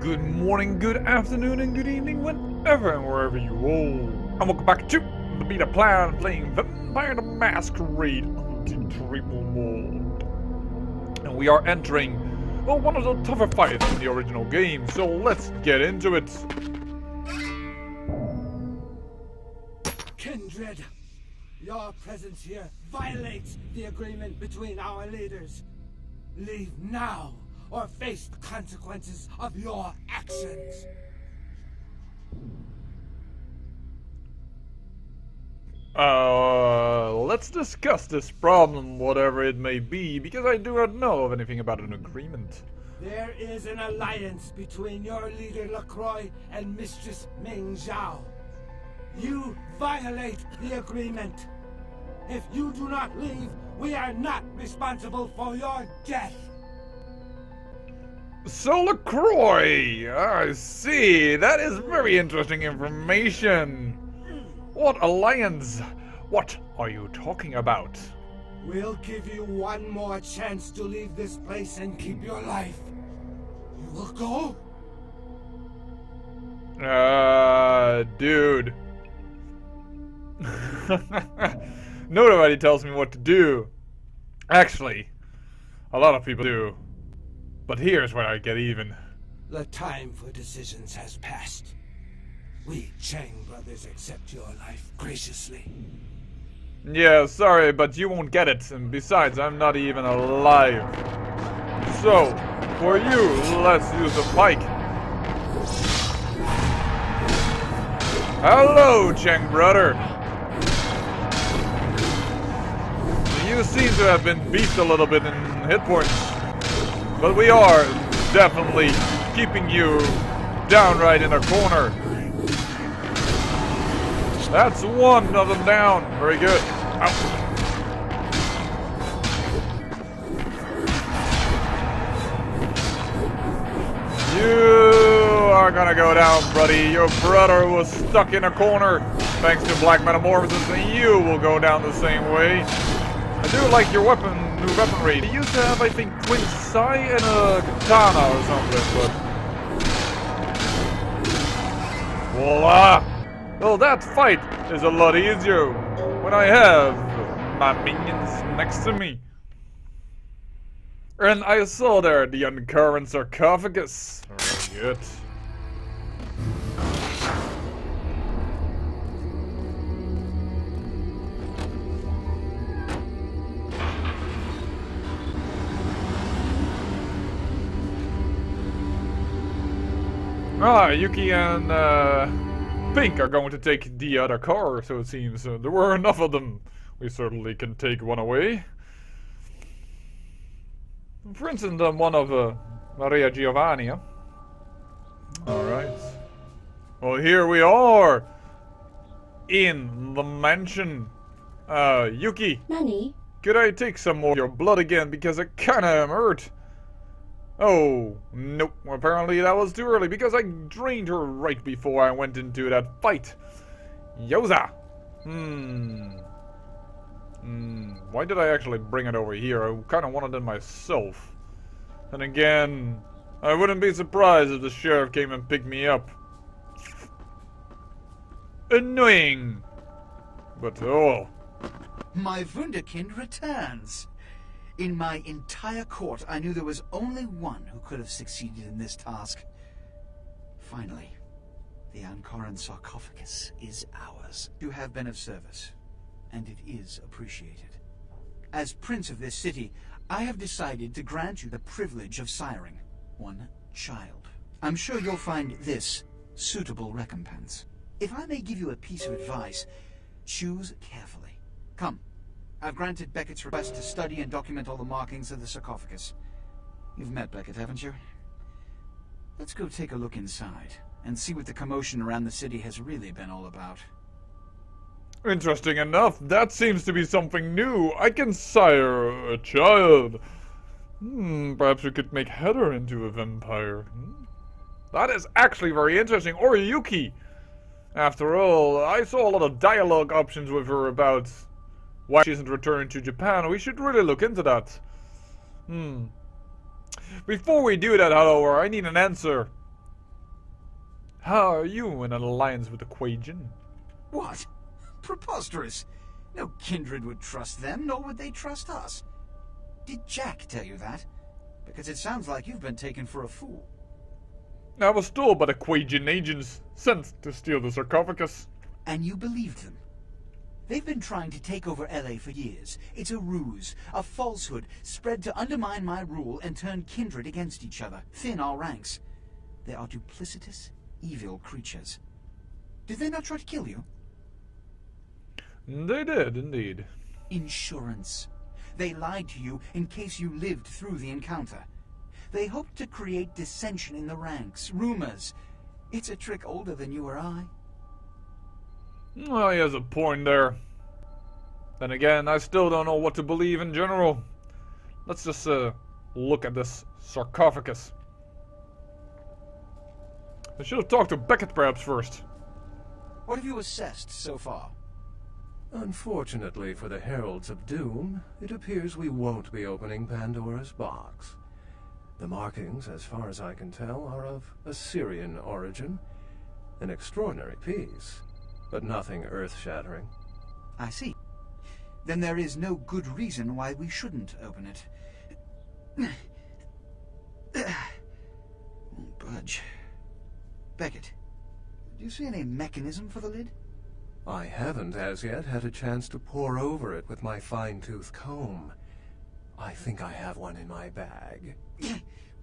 Good morning, good afternoon, and good evening, whenever and wherever you roll. And welcome back to the Beta Plan, playing Vampire the Masquerade Antitribu mode. And we are entering, well, one of the tougher fights in the original game, so let's get into it. Kindred, your presence here violates the agreement between our leaders. Leave now, or face the consequences of your actions. Let's discuss this problem, whatever it may be, because I do not know of anything about an agreement. There is an alliance between your leader LaCroix and Mistress Ming Zhao. You violate the agreement. If you do not leave, we are not responsible for your death. So LaCroix, I see. That is very interesting information. What alliance? What are you talking about? We'll give you one more chance to leave this place and keep your life. You will go? Dude. Nobody tells me what to do. Actually, a lot of people do. But here's where I get even. The time for decisions has passed. We Chang brothers accept your life graciously. Yeah, sorry, but you won't get it. And besides, I'm not even alive. So, for you, let's use a pike. Hello, Chang brother. You seem to have been beat a little bit in hit points. But we are definitely keeping you downright in a corner. That's one of them down. Very good. Ow. You are gonna go down, buddy. Your brother was stuck in a corner thanks to Black Metamorphosis, and you will go down the same way. I do like your new weaponry. You used to have, I think, Twin Sai and a katana or something, but... Voila! Well, that fight is a lot easier when I have my minions next to me. And I saw there the uncurrent sarcophagus. Very good. Yuki and Pink are going to take the other car, so it seems. There were enough of them. We certainly can take one away. For instance, one of Maria Giovanni. Huh? Alright. Well, here we are! In the mansion. Yuki. Nani? Could I take some more of your blood again, because I kinda am hurt? Oh, nope. Apparently that was too early because I drained her right before I went into that fight. Yoza! Why did I actually bring it over here? I kinda wanted it myself. And again, I wouldn't be surprised if the sheriff came and picked me up. Annoying! But oh. My Wunderkind returns. In my entire court, I knew there was only one who could have succeeded in this task. Finally, the Ankoran sarcophagus is ours. You have been of service, and it is appreciated. As Prince of this city, I have decided to grant you the privilege of siring one child. I'm sure you'll find this suitable recompense. If I may give you a piece of advice, choose carefully. Come. I've granted Beckett's request to study and document all the markings of the sarcophagus. You've met Beckett, haven't you? Let's go take a look inside and see what the commotion around the city has really been all about. Interesting enough, that seems to be something new. I can sire a child. Perhaps we could make Heather into a vampire. That is actually very interesting. Or Yuki. After all, I saw a lot of dialogue options with her about why she isn't returning to Japan. We should really look into that. Before we do that, however, I need an answer How are you in an alliance with the Quajan? What? Preposterous. No kindred would trust them, nor would they trust us. Did Jack tell you that? Because it sounds like you've been taken for a fool. I was told by the Quajan agents sent to steal the sarcophagus. And you believed them? They've been trying to take over LA for years. It's a ruse, a falsehood, spread to undermine my rule and turn kindred against each other, thin our ranks. They are duplicitous, evil creatures. Did they not try to kill you? They did, indeed. Insurance. They lied to you in case you lived through the encounter. They hoped to create dissension in the ranks, rumors. It's a trick older than you or I. Well, he has a point there. Then again, I still don't know what to believe in general. Let's just look at this sarcophagus. I should have talked to Beckett perhaps first. What have you assessed so far? Unfortunately for the Heralds of Doom, it appears we won't be opening Pandora's box. The markings, as far as I can tell, are of Assyrian origin. An extraordinary piece, but nothing earth-shattering. I see. Then there is no good reason why we shouldn't open it. Won't budge. Beckett, do you see any mechanism for the lid? I haven't as yet had a chance to pore over it with my fine-tooth comb. I think I have one in my bag.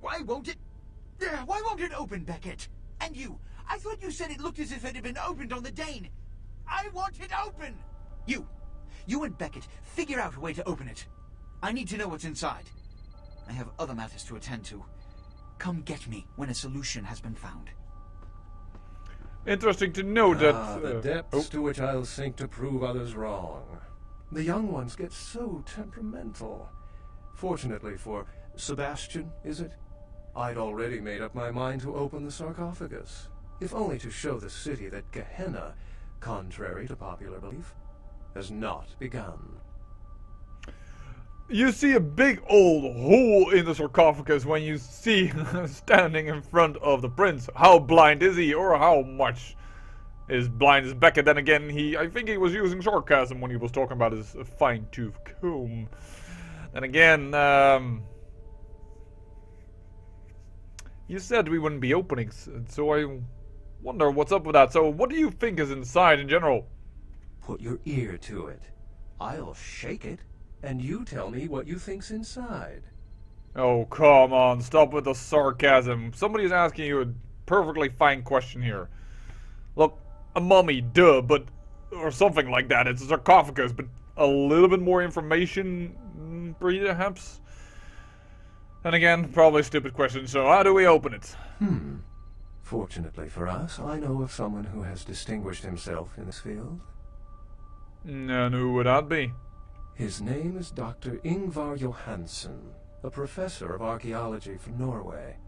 Why won't it open, Beckett? And you, I thought you said it looked as if it had been opened on the Dane. I want it open! You and Beckett, figure out a way to open it. I need to know what's inside. I have other matters to attend to. Come get me when a solution has been found. Interesting to know that... the depths to which I'll sink to prove others wrong. The young ones get so temperamental. Fortunately for Sebastian, is it? I'd already made up my mind to open the sarcophagus, if only to show the city that Gehenna, contrary to popular belief, has not begun. You see a big old hole in the sarcophagus when you see standing in front of the prince. How blind is he, or how much is blind as Beckett? Then again, I think he was using sarcasm when he was talking about his fine-tooth comb. And again, you said we wouldn't be opening, so I wonder what's up with that. So what do you think is inside in general? Put your ear to it. I'll shake it, and you tell me what you think's inside. Oh, come on, stop with the sarcasm. Somebody's asking you a perfectly fine question here. Look, a mummy, duh, but... or something like that. It's a sarcophagus, but a little bit more information, perhaps? And again, probably a stupid question, so how do we open it? Fortunately for us, I know of someone who has distinguished himself in this field. And who would that be? His name is Dr. Ingvar Johansen, a professor of archaeology from Norway.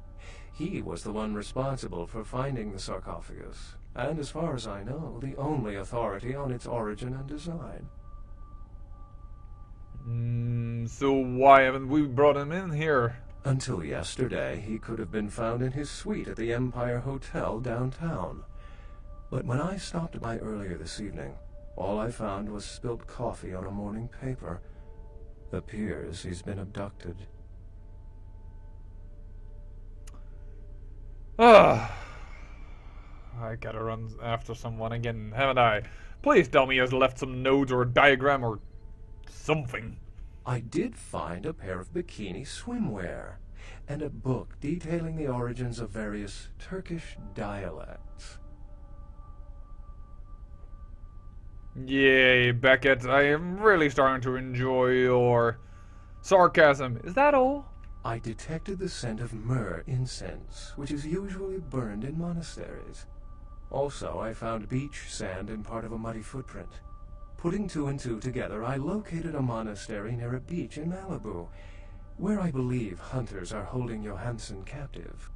He was the one responsible for finding the sarcophagus, and as far as I know, the only authority on its origin and design. So why haven't we brought him in here? Until yesterday, he could have been found in his suite at the Empire Hotel downtown. But when I stopped by earlier this evening, all I found was spilt coffee on a morning paper. Appears he's been abducted. I gotta run after someone again, haven't I? Please tell me he has left some notes or a diagram or something. I did find a pair of bikini swimwear, and a book detailing the origins of various Turkish dialects. Yay, Beckett, I am really starting to enjoy your sarcasm. Is that all? I detected the scent of myrrh incense, which is usually burned in monasteries. Also, I found beach sand in part of a muddy footprint. Putting two and two together, I located a monastery near a beach in Malibu, where I believe hunters are holding Johansen captive.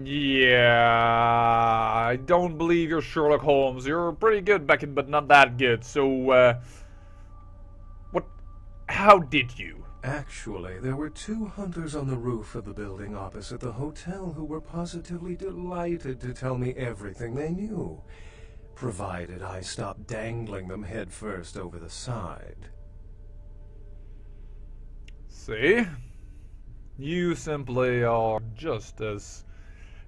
Yeah, I don't believe you're Sherlock Holmes. You're pretty good, Beckett, but not that good. So, how did you Actually, there were 2 hunters on the roof of the building opposite the hotel who were positively delighted to tell me everything they knew, provided I stopped dangling them headfirst over the side. See? You simply are just as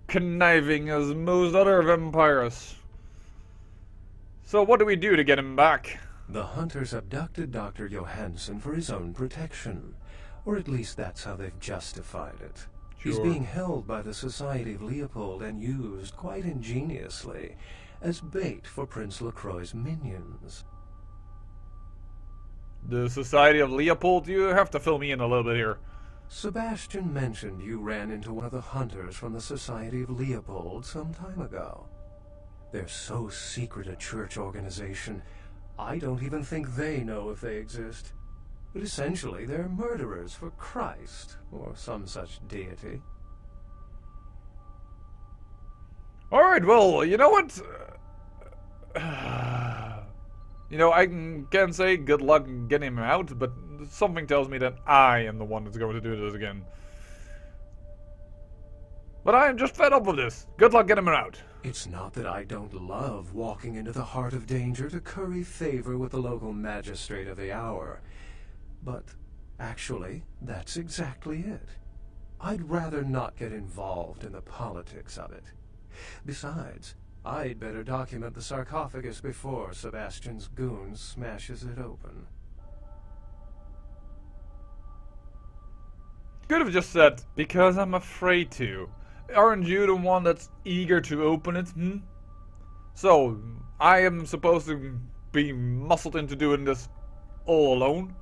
conniving as most other vampires. So what do we do to get him back? The hunters abducted Dr. Johansson for his own protection, or at least that's how they've justified it. He's Sure. being held by the Society of Leopold and used, quite ingeniously, as bait for Prince LaCroix's minions. The Society of Leopold? You have to fill me in a little bit here. Sebastian mentioned you ran into one of the hunters from the Society of Leopold some time ago. They're so secret a church organization, I don't even think they know if they exist. But essentially, they're murderers for Christ, or some such deity. Alright, well, you know what? You know, I can say good luck getting him out, but something tells me that I am the one that's going to do this again. But I am just fed up with this. Good luck getting him out. It's not that I don't love walking into the heart of danger to curry favor with the local magistrate of the hour. But actually, that's exactly it. I'd rather not get involved in the politics of it. Besides, I'd better document the sarcophagus before Sebastian's goon smashes it open. Could have just said, because I'm afraid to. Aren't you the one that's eager to open it, So, I am supposed to be muscled into doing this all alone?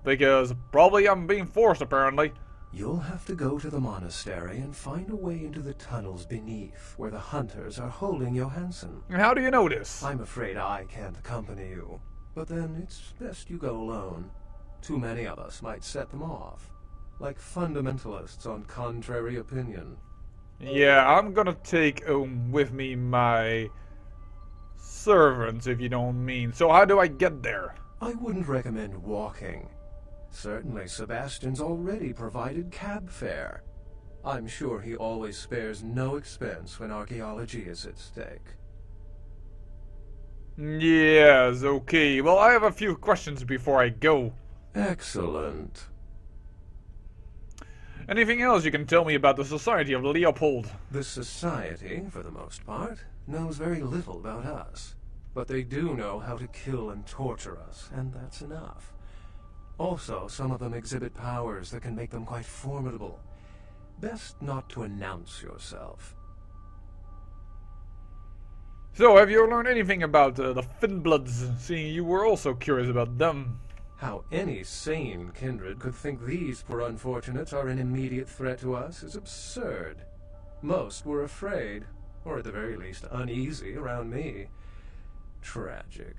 Because probably I'm being forced, apparently. You'll have to go to the monastery and find a way into the tunnels beneath, where the hunters are holding Johansson. How do you know this? I'm afraid I can't accompany you, but then it's best you go alone. Too many of us might set them off, like fundamentalists on contrary opinion. Yeah, I'm gonna take with me my servants, if you don't mean. So how do I get there? I wouldn't recommend walking. Certainly Sebastian's already provided cab fare. I'm sure he always spares no expense when archaeology is at stake. Yes, okay. Well, I have a few questions before I go. Excellent. Anything else you can tell me about the Society of Leopold? The Society, for the most part, knows very little about us. But they do know how to kill and torture us, and that's enough. Also, some of them exhibit powers that can make them quite formidable. Best not to announce yourself. So, have you learned anything about the Finbloods, seeing you were also curious about them? How any sane kindred could think these poor unfortunates are an immediate threat to us is absurd. Most were afraid, or at the very least uneasy around me. Tragic.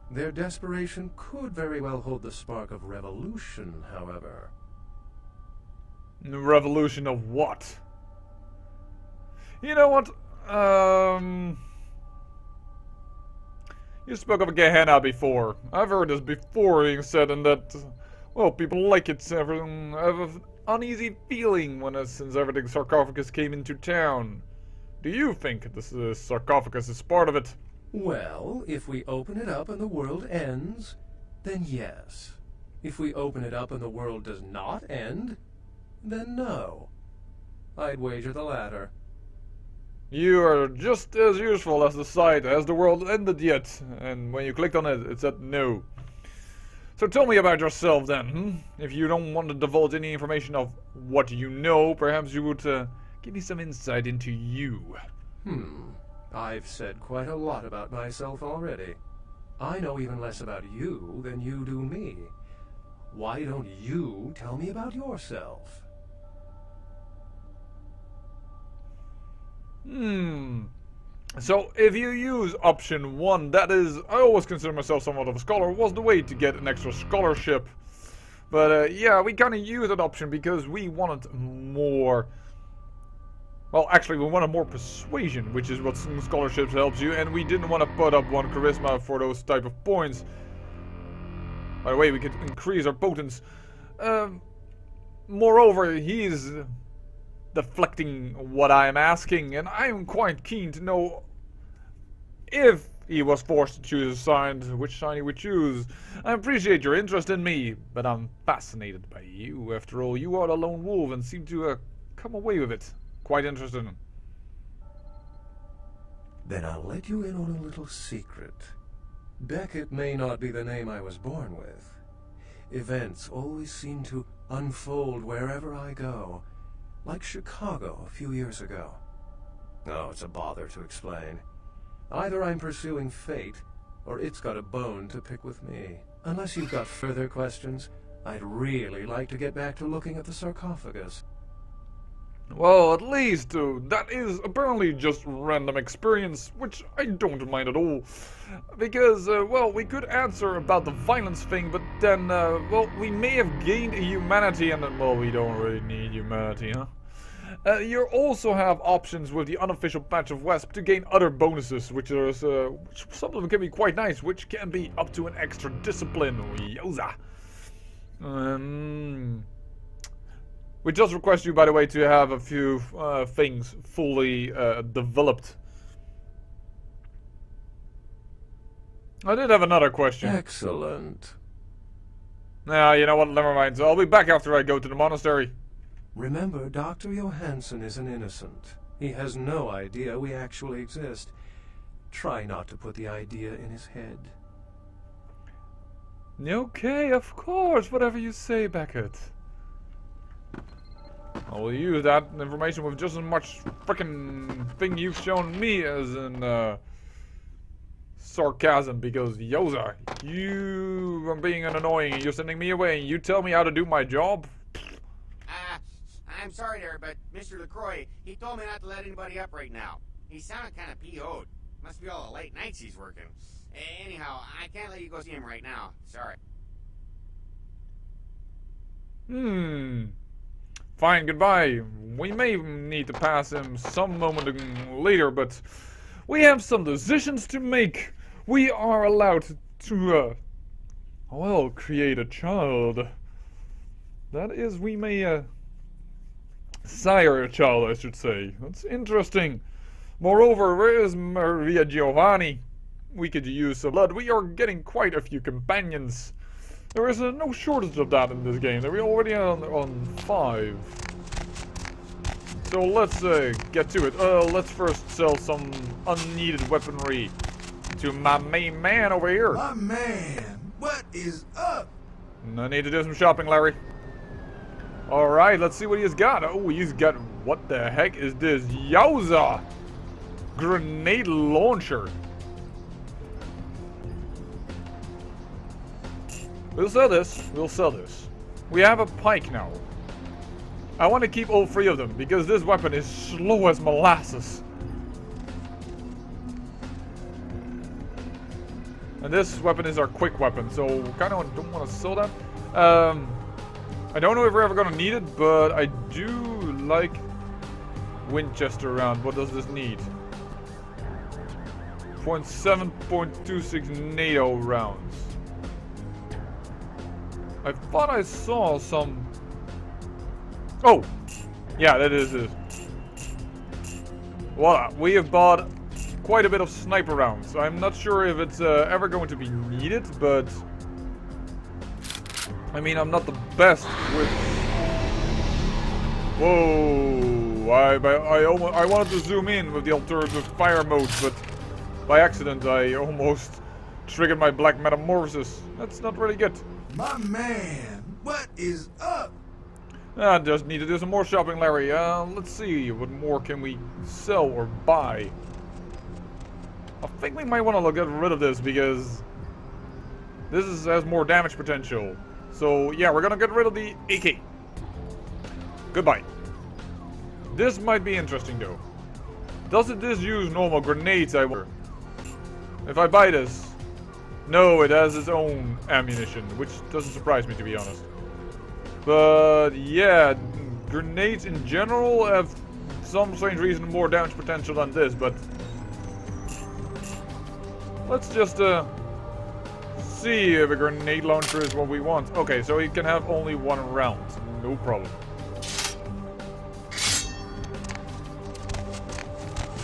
Their desperation could very well hold the spark of revolution, however. Revolution of what? You know what? You spoke of Gehenna before. I've heard this before being said, and that, well, people like it. Everyone have an uneasy feeling since everything sarcophagus came into town. Do you think this sarcophagus is part of it? Well, if we open it up and the world ends, then yes. If we open it up and the world does not end, then no. I'd wager the latter. You are just as useful as the site. Has the world ended yet? And when you clicked on it, it said no. So tell me about yourself then. If you don't want to divulge any information of what you know, perhaps you would give me some insight into you. I've said quite a lot about myself already. I know even less about you than you do me. Why don't you tell me about yourself? So if you use option 1, that is, I always consider myself somewhat of a scholar, was the way to get an extra scholarship. But yeah, we kind of used that option because we wanted more. Well, actually, we wanted more persuasion, which is what some scholarships helps you, and we didn't want to put up 1 charisma for those type of points. By the way, we could increase our potence. moreover, he's deflecting what I am asking, and I am quite keen to know if he was forced to choose a sign, which sign he would choose. I appreciate your interest in me, but I'm fascinated by you. After all, you are the lone wolf and seem to come away with it. Quite interesting. Then I'll let you in on a little secret. Beckett may not be the name I was born with. Events always seem to unfold wherever I go, like Chicago a few years ago. Oh, it's a bother to explain. Either I'm pursuing fate, or it's got a bone to pick with me. Unless you've got further questions, I'd really like to get back to looking at the sarcophagus. Well, at least that is apparently just random experience, which I don't mind at all. Because, well, we could answer about the violence thing, but then, well, we may have gained humanity, and then, well, we don't really need humanity, huh? You also have options with the unofficial patch of Wesp to gain other bonuses, which some of them can be quite nice, which can be up to an extra discipline. Yoza. We just request you, by the way, to have a few things fully developed. I did have another question. Excellent. Nah, you know what? Never mind. I'll be back after I go to the monastery. Remember, Dr. Johansson is an innocent. He has no idea we actually exist. Try not to put the idea in his head. Okay, of course. Whatever you say, Beckett. I will use that information with just as much frickin' thing you've shown me as in sarcasm, because Yoza, you are being annoying and you're sending me away and you tell me how to do my job? I'm sorry there, but Mr. LaCroix, he told me not to let anybody up right now. He sounded kind of PO'd. Must be all the late nights he's working. Anyhow, I can't let you go see him right now. Sorry. Fine, goodbye. We may need to pass him some moment later, but we have some decisions to make. We are allowed to, well, create a child. That is, we may, sire a child, I should say. That's interesting. Moreover, where is Maria Giovanni? We could use some blood. We are getting quite a few companions. There is no shortage of that in this game. We're already on 5. So let's get to it. Let's first sell some unneeded weaponry to my main man over here. My man, what is up? I need to do some shopping, Larry. Alright, let's see what he's got. Oh, he's got... What the heck is this? Yowza! Grenade launcher. We'll sell this. We'll sell this. We have a pike now. I want to keep all 3 of them because this weapon is slow as molasses. And this weapon is our quick weapon, so kind of don't want to sell that. I don't know if we're ever going to need it, but I do like Winchester round. What does this need? 0.7.26 NATO rounds. I thought I saw some... Oh! Yeah, that is it. Voila, we have bought quite a bit of sniper rounds. I'm not sure if it's ever going to be needed, but... I mean, I'm not the best with... Whoa! I wanted to zoom in with the alternative fire mode, but by accident I almost triggered my black metamorphosis. That's not really good. My man, what is up? I just need to do some more shopping, Larry. Let's see, what more can we sell or buy? I think we might want to get rid of this because this has more damage potential. So yeah, we're gonna get rid of the AK. Goodbye. This might be interesting though. Doesn't this use normal grenades, I wonder? If I buy this... No, it has its own ammunition, which doesn't surprise me, to be honest. But yeah, grenades in general have some strange reason more damage potential than this, but let's just see if a grenade launcher is what we want. Okay, so you can have only 1 round, no problem.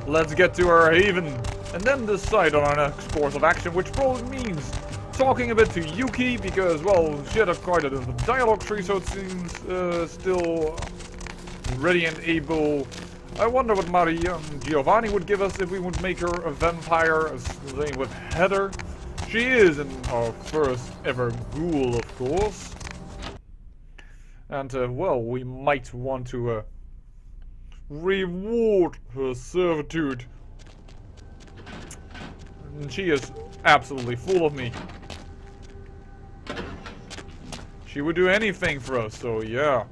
let's get to our haven, and then decide on our next course of action, which probably means talking a bit to Yuki, because, well, she had quite a dialogue tree, so it seems still ready and able. I wonder what Maria Giovanni would give us if we would make her a vampire, same with Heather. She is in our first ever ghoul, of course. And, well, we might want to reward her servitude. And she is absolutely full of me. She would do anything for us, so yeah.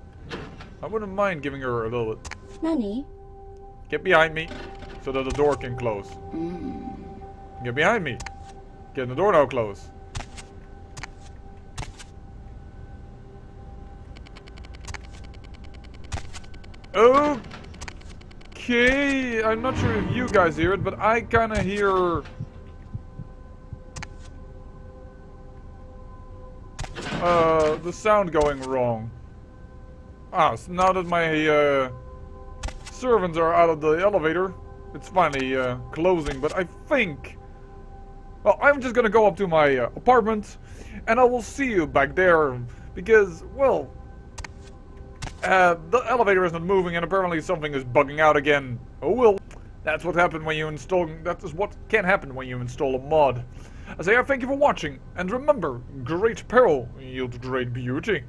I wouldn't mind giving her a little... Nani? Get behind me, so that the door can close. Get behind me. Get the door now closed. Okay, I'm not sure if you guys hear it, but I kinda hear... the sound going wrong. Ah, so now that my servants are out of the elevator, it's finally closing, but I think... Well, I'm just gonna go up to my apartment, and I will see you back there, because, well... the elevator isn't moving, and apparently something is bugging out again. Oh well, that's what happened when you install... That is what can happen when you install a mod. I say I thank you for watching, and remember, great peril yields great beauty.